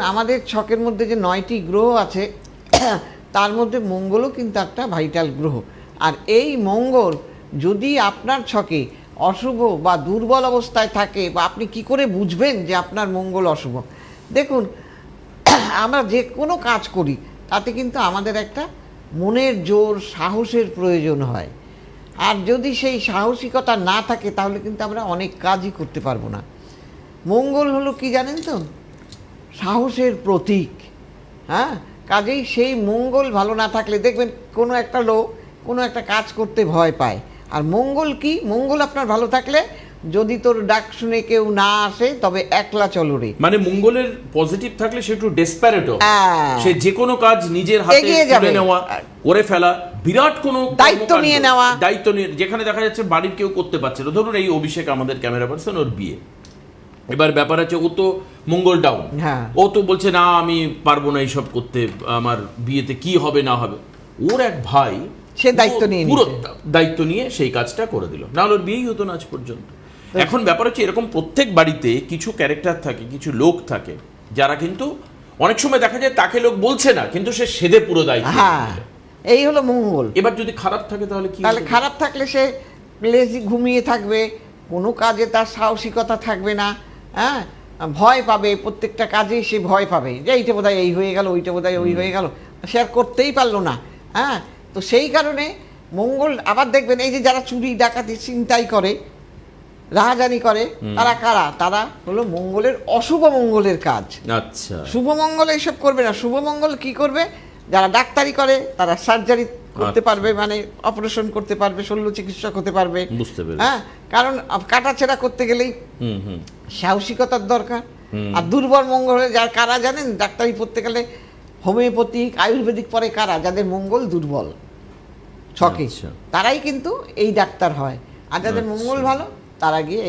আমাদের ছকের মধ্যে যে 9টি গ্রহ আছে তার মধ্যে মঙ্গলও কিন্তু একটা ভাইটাল গ্রহ। আর এই মঙ্গল যদি আপনার ছকে অশুভ বা দুর্বল অবস্থায় থাকে, বা আপনি কি করে বুঝবেন যে আপনার মঙ্গল অশুভ? দেখুন, আমরা যে কোনো কাজ করি তাতে কিন্তু আমাদের একটা মনের জোর, সাহসের প্রয়োজন হয়। আর যদি সেই সাহসিকতা না থাকে তাহলে কিন্তু আমরা অনেক কাজই করতে পারবো না। মঙ্গল হলো কি জানেন তো? সাহসের প্রতীক। হ্যাঁ, কাজেই সেই মঙ্গল ভালো না থাকলে দেখবেন কোনো একটা লোক কোনো একটা কাজ করতে ভয় পায়। আর মঙ্গল কি? মঙ্গল আপনার ভালো থাকলে যদি তোর ডাক শুনে কেউ না আসে তবে একলা চলো রে। মানে মঙ্গলের পজিটিভ থাকলে সে একটু ডেসপারেট, সে যে কোনো কাজ নিজের হাতে তুলে নেওয়া, করে ফেলা, বিরাট কোনো দায়িত্ব নিয়ে নেওয়া, দায়িত্ব নিয়ে, যেখানে দেখা যাচ্ছে বাড়ির কেউ করতে পারছে না। ধরুন এই অভিষেক আমাদের ক্যামেরা পার্সন, ওর বিয়ে, এবার ব্যাপার আছে ও তো মঙ্গল ডাউন, ও তো বলছে না আমি পারবো না এইসব করতে, আমার বিয়েতে কি হবে না হবে। ওর এক ভাই সে দায়িত্ব নিয়ে পুরো দায়িত্ব নিয়ে সেই কাজটা করে দিল, না ওর বিয়েই হতো না আজ পর্যন্ত। এখন ব্যাপার হচ্ছে এরকম প্রত্যেক বাড়িতে কিছু ক্যারেক্টার থাকে, কিছু লোক থাকে যারা কিন্তু অনেক সময় দেখা যায় তাকে লোক বলছে না কিন্তু সে সেদে পুরো দায়িত্ব। এই হলো মঙ্গল। এবার যদি খারাপ থাকে তাহলে কি? তাহলে খারাপ থাকলে সে লেজি, ঘুমিয়ে থাকবে, কোনো কাজে তার সাহসিকতা থাকবে না। হ্যাঁ, ভয় পাবে, প্রত্যেকটা কাজেই সে ভয় পাবে যে এইটা বোধহয় এই হয়ে গেল, ওইটা বোধহয় ওই হয়ে গেল, সে আর করতেই পারলো না। হ্যাঁ, তো সেই কারণে মঙ্গল আবার দেখবেন এই যে যারা চুরি ডাকাতি ছিনতাই করে, রাহাজানি করে, তারা কারা? তারা হলো মঙ্গলের অশুভ মঙ্গলের কাজ। আচ্ছা, শুভ মঙ্গল এইসব করবে না। শুভ মঙ্গল কি করবে? যারা ডাক্তারি করে তারা সার্জারি করতে পারবে, মানে অপারেশন করতে পারবে, শল্য চিকিৎসক হতে পারবে। বুঝতে পেরেছি। হ্যাঁ, কারণ কাটাছেঁড়া করতে গেলেই সাহসিকতার দরকার। আর দুর্বল মঙ্গল যার কারা জানেন? ডাক্তারি পড়তে গেলে হোমিওপ্যাথিক, আয়ুর্বেদিক পরে কারা? যাদের মঙ্গল দুর্বল ছকে, তারাই কিন্তু এই ডাক্তার হয়। আর যাদের মঙ্গল ভালো তারা গিয়ে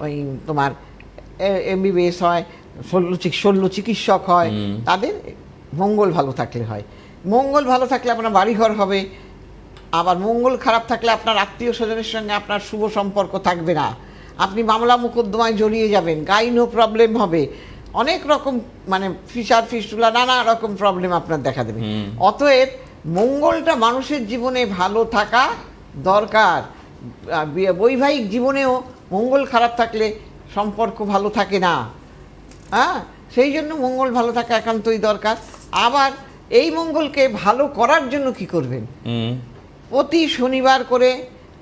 ওই তোমার MBBS হয়, শল্য চিকিৎসক হয়। তাদের মঙ্গল ভালো থাকলে হয়। মঙ্গল ভালো থাকলে আপনার বাড়িঘর হবে। আবার মঙ্গল খারাপ থাকলে আপনার আত্মীয় স্বজনের সঙ্গে আপনার শুভ সম্পর্ক থাকবে না, আপনি মামলা মোকদ্দমায় জড়িয়ে যাবেন, গাইনো প্রবলেম হবে, অনেক রকম মানে ফিসার ফিস্টুলা নানা রকম প্রবলেম আপনার দেখা দেবে। অতএব মঙ্গলটা মানুষের জীবনে ভালো থাকা দরকার। বৈবাহিক জীবনেও মঙ্গল খারাপ থাকলে সম্পর্ক ভালো থাকে না। হ্যাঁ, সেই জন্য মঙ্গল ভালো থাকা একান্তই দরকার। আবার এই মঙ্গলকে ভালো করার জন্য কি করবেন? প্রতি শনিবার করে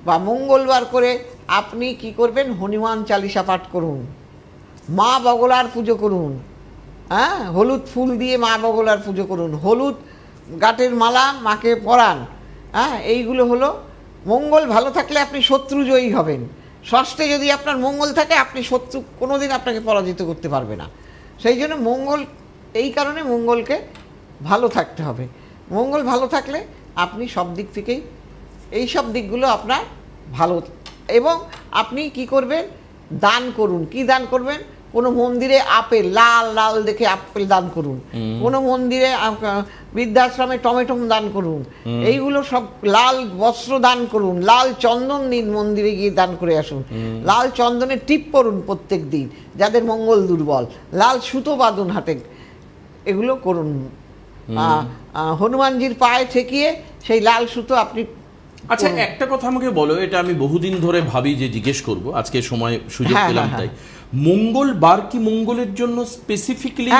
বা মঙ্গলবার করে আপনি কি করবেন? হনুমান চালিসা পাঠ করুন, মা বগলার পুজো করুন। হ্যাঁ, হলুদ ফুল দিয়ে মা বগলার পুজো করুন, হলুদ গাঁটের মালা মাকে পরান। হ্যাঁ, এইগুলো হলো মঙ্গল ভালো থাকলে আপনি শত্রু জয়ী হবেন। ষষ্ঠে যদি আপনার মঙ্গল থাকে আপনি শত্রু কোনোদিন আপনাকে পরাজিত করতে পারবে না। সেই জন্য মঙ্গল, এই কারণে মঙ্গলকে ভালো থাকতে হবে। মঙ্গল ভালো থাকলে আপনি সব দিক থেকেই এই সব দিকগুলো আপনার ভালো। এবং আপনি কি করবেন? দান করুন। কি দান করবেন? কোনো মন্দিরে আপেল, লাল লাল দেখে আপেল দান করুন, কোনো মন্দিরে বৃদ্ধাশ্রমে টমেটো দান করুন, এইগুলো সব, লাল বস্ত্র দান করুন, লাল চন্দন দিন, মন্দিরে গিয়ে দান করে আসুন, লাল চন্দনের টিপ পরুন প্রত্যেক দিন যাদের মঙ্গল দুর্বল, লাল সুতো বাঁধুন হাতে, এগুলো করুন। হনুমানজির পায়ে ঠেকিয়ে সেই লাল সুতো আপনি। আচ্ছা, একটা কথা আমাকে বলো, এটা আমি বহুদিন ধরে ভাবি যে জিজ্ঞেস করব, আজকে সময় সুযোগ পেলাম তাই। মঙ্গলবার কি মঙ্গলের জন্য স্পেসিফিক্যালি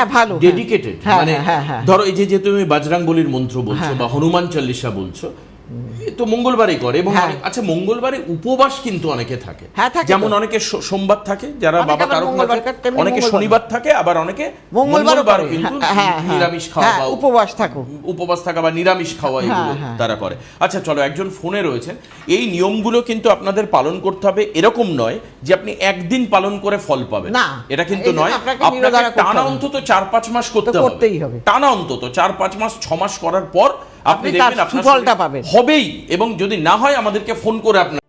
ডেডিকেটেড? মানে ধরো এই যে তুমি বজরংবলীর মন্ত্র বলছো বা হনুমান চালিসা বলছো, তো মঙ্গলবারই করে। এবং আচ্ছা, মঙ্গলবারে উপবাস কিন্তু অনেকে থাকে, যেমন অনেকে সোমবার থাকে যারা বাবা তারকনাথ, অনেকে শনিবার থাকে, আবার অনেকে মঙ্গলবার কিন্তু নিরামিষ খাওয়া বা উপবাস থাকা বা নিরামিষ খাওয়া এগুলো তারা করে। আচ্ছা চলো, একজন ফোনে রয়েছেন। এই নিয়মগুলো কিন্তু আপনাদের পালন করতে হবে, এরকম নয় যে আপনি একদিন পালন করে ফল পাবেন, এটা কিন্তু নয়। আপনাকে টানা অন্তত 4-5 মাস করতে হবে, টানা অন্তত 4-5 মাস 6 মাস করার পর আপনি দেখবেন আপনার ফলটা পাবেন, হবেই। এবং যদি না হয় আমাদেরকে ফোন করে আপনার